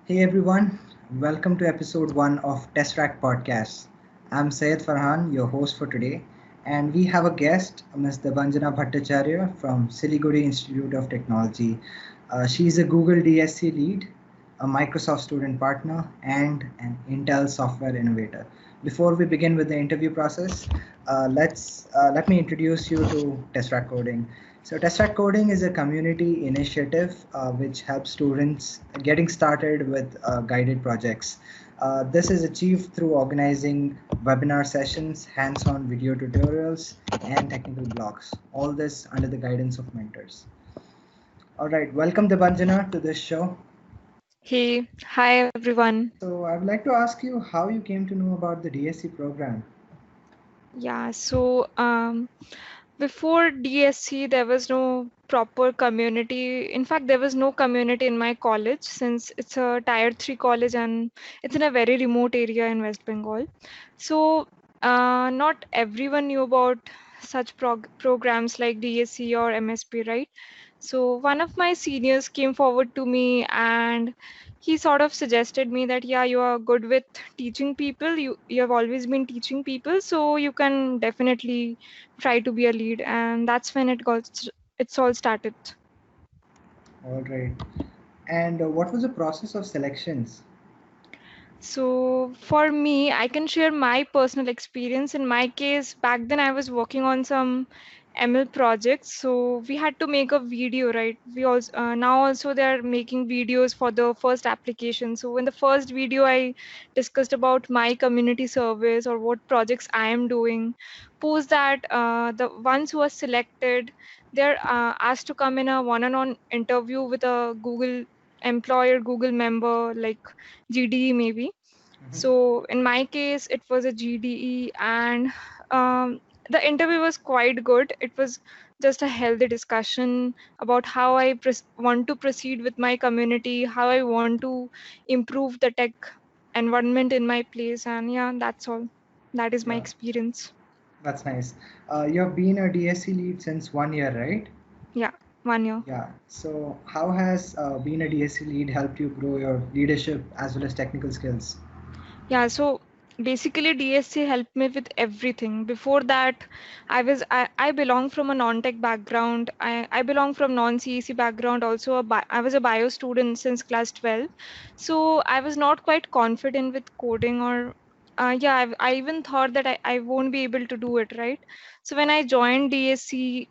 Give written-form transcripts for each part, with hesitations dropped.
Hey everyone, welcome to episode 1 of Test Track Podcast. I'm Syed Farhan, your host for today, and we have a guest, Ms. Debanjana Bhattacharya from Siliguri Institute of Technology. She's a Google DSC lead, a Microsoft student partner, and an Intel software innovator. Before we begin with the interview process, let me introduce you to Test Track Coding. So, Test Track Coding is a community initiative which helps students getting started with guided projects. This is achieved through organizing webinar sessions, hands-on video tutorials, and technical blogs. All this under the guidance of mentors. All right, welcome Debanjana to this show. Hey, hi everyone. So, I would like to ask you how you came to know about the DSC program. Yeah, before DSC, there was no proper community. In fact, there was no community in my college since it's a tier 3 college and it's in a very remote area in West Bengal. So, not everyone knew about such programs like DSC or MSP, right? So, one of my seniors came forward to me and he sort of suggested me that, yeah, you are good with teaching people. You have always been teaching people, so you can definitely try to be a lead. And that's when it's all started. All right. And what was the process of selections? So for me, I can share my personal experience. In my case, back then I was working on some ML projects. So we had to make a video, right? We also now also they are making videos for the first application. So in the first video, I discussed about my community service or what projects I am doing. Post that, the ones who are selected, they're asked to come in a one-on-one interview with a Google employer, Google member, like GDE maybe. Mhm. So in my case, it was a GDE, and the interview was quite good. It was just a healthy discussion about how I want to proceed with my community, how I want to improve the tech environment in my place, and yeah, that's all. That is my Yeah, experience. that's nice. You have been a DSC lead since 1 year, right? Yeah, 1 year. Yeah. So, how has being a DSC lead helped you grow your leadership as well as technical skills? Yeah, so basically DSC helped me with everything. Before that, I belong from a non-tech background. I belong from non-CEC background. Also, I was a bio student since class 12. So I was not quite confident with coding or yeah, I even thought that I won't be able to do it, right? So when I joined DSC,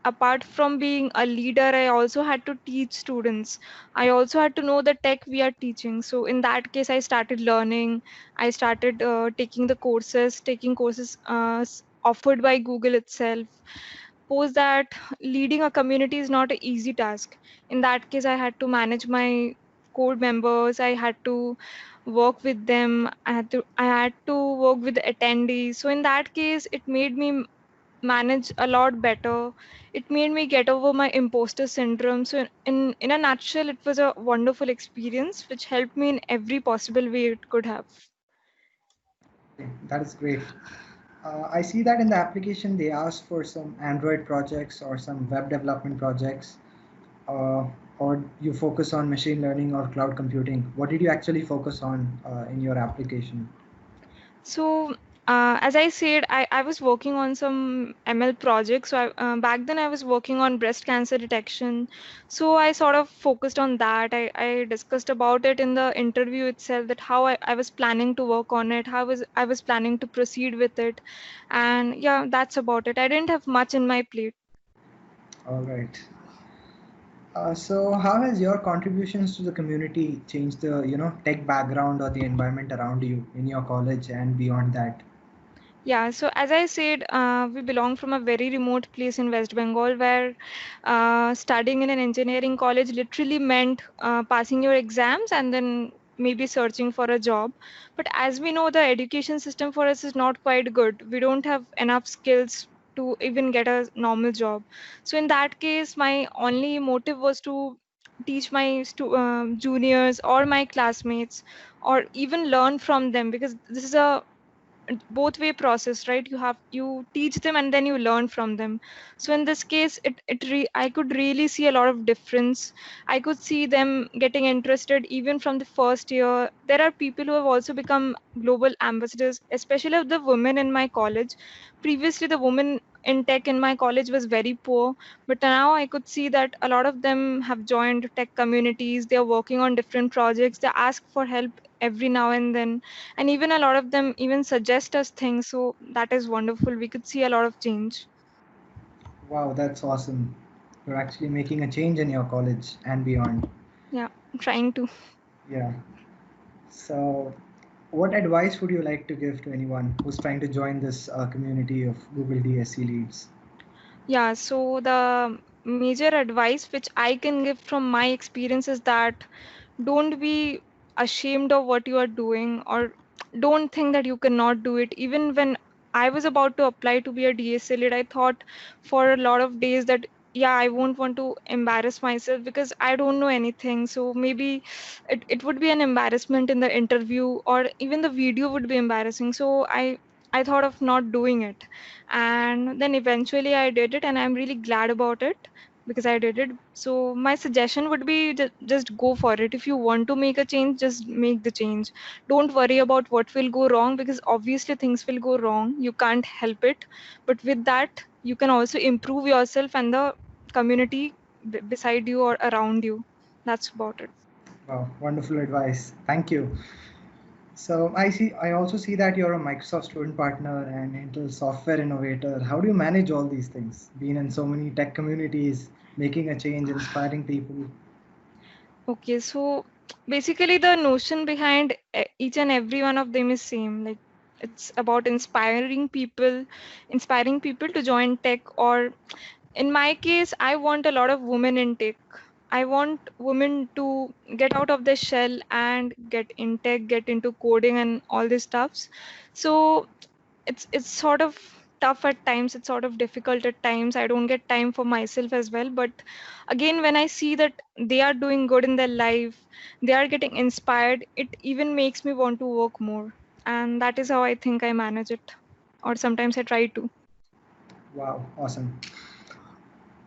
apart from being a leader, I also had to teach students. I also had to know the tech we are teaching. So in that case, I started learning. I started taking courses offered by Google itself. Post that, leading a community is not an easy task. In that case, I had to manage my code members. I had to work with them. I had to work with the attendees. So in that case, it made me manage a lot better. It made me get over my imposter syndrome. So in a nutshell, it was a wonderful experience which helped me in every possible way it could have. Okay, that is great. I see that in the application they ask for some Android projects or some web development projects, uh, or you focus on machine learning or cloud computing. What did you actually focus on in your application? So, as I said, I was working on some ML projects. Back then, I was working on breast cancer detection. So, I sort of focused on that. I discussed about it in the interview itself, that how I was planning to work on it, how I was planning to proceed with it. And yeah, that's about it. I didn't have much in my plate. All right. So, how has your contributions to the community changed the tech background or the environment around you in your college and beyond that? Yeah, so as I said, we belong from a very remote place in West Bengal where studying in an engineering college literally meant passing your exams and then maybe searching for a job. But as we know, the education system for us is not quite good. We don't have enough skills to even get a normal job. So in that case, my only motive was to teach my juniors or my classmates or even learn from them, because this is a both way process, right? You teach them and then you learn from them. So in this case, I could really see a lot of difference. I could see them getting interested even from the first year. There are people who have also become global ambassadors, especially of the women in my college. Previously, the women in tech in my college was very poor, but now I could see that a lot of them have joined tech communities. They are working on different projects. They ask for help every now and then, and even a lot of them even suggest us things. So that is wonderful. We could see a lot of change. Wow, that's awesome. You're actually making a change in your college and beyond. Yeah, I'm trying to. Yeah. So, what advice would you like to give to anyone who's trying to join this community of Google DSC leads? Yeah, so the major advice which I can give from my experience is that don't be ashamed of what you are doing, or don't think that you cannot do it. Even when I was about to apply to be a DSA lead, I thought for a lot of days that yeah, I won't want to embarrass myself because I don't know anything. So maybe it would be an embarrassment in the interview, or even the video would be embarrassing. So I thought of not doing it, and then eventually I did it, and I'm really glad about it because I did it. So my suggestion would be just go for it. If you want to make a change, just make the change. Don't worry about what will go wrong, because obviously things will go wrong. You can't help it. But with that, you can also improve yourself and the community beside you or around you. That's about it. Wow, wonderful advice. Thank you. So I also see that you're a Microsoft student partner and Intel software innovator. How do you manage all these things? Being in so many tech communities, making a change, inspiring people. Okay, so basically the notion behind each and every one of them is same. Like it's about inspiring people to join tech, or in my case, I want a lot of women in tech. I want women to get out of their shell and get in tech, get into coding and all these stuffs. So it's sort of tough at times. It's sort of difficult at times. I don't get time for myself as well. But again, when I see that they are doing good in their life, they are getting inspired, it even makes me want to work more. And that is how I think I manage it. Or sometimes I try to. Wow, awesome.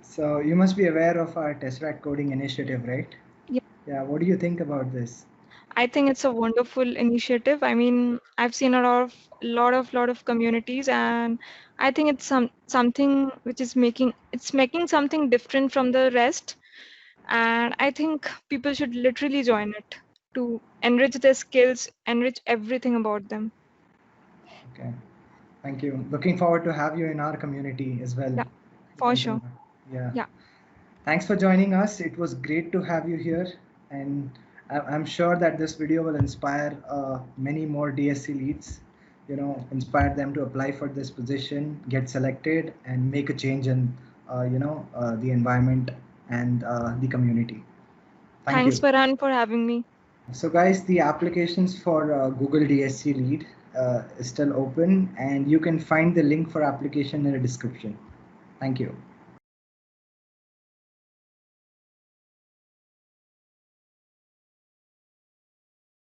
So you must be aware of our Tesseract coding initiative, right? Yeah, what do you think about this? I think it's a wonderful initiative. I mean, I've seen a lot of communities, and I think it's something which is making something different from the rest. And I think people should literally join it to enrich their skills, enrich everything about them. Okay, thank you. Looking forward to have you in our community as well. Yeah, for sure. Yeah. Yeah. Thanks for joining us. It was great to have you here, and I'm sure that this video will inspire many more DSC leads. Inspire them to apply for this position, get selected, and make a change in, the environment and the community. Thank Thanks, you. Farhan, for having me. So, guys, the applications for Google DSC Lead is still open, and you can find the link for application in the description. Thank you.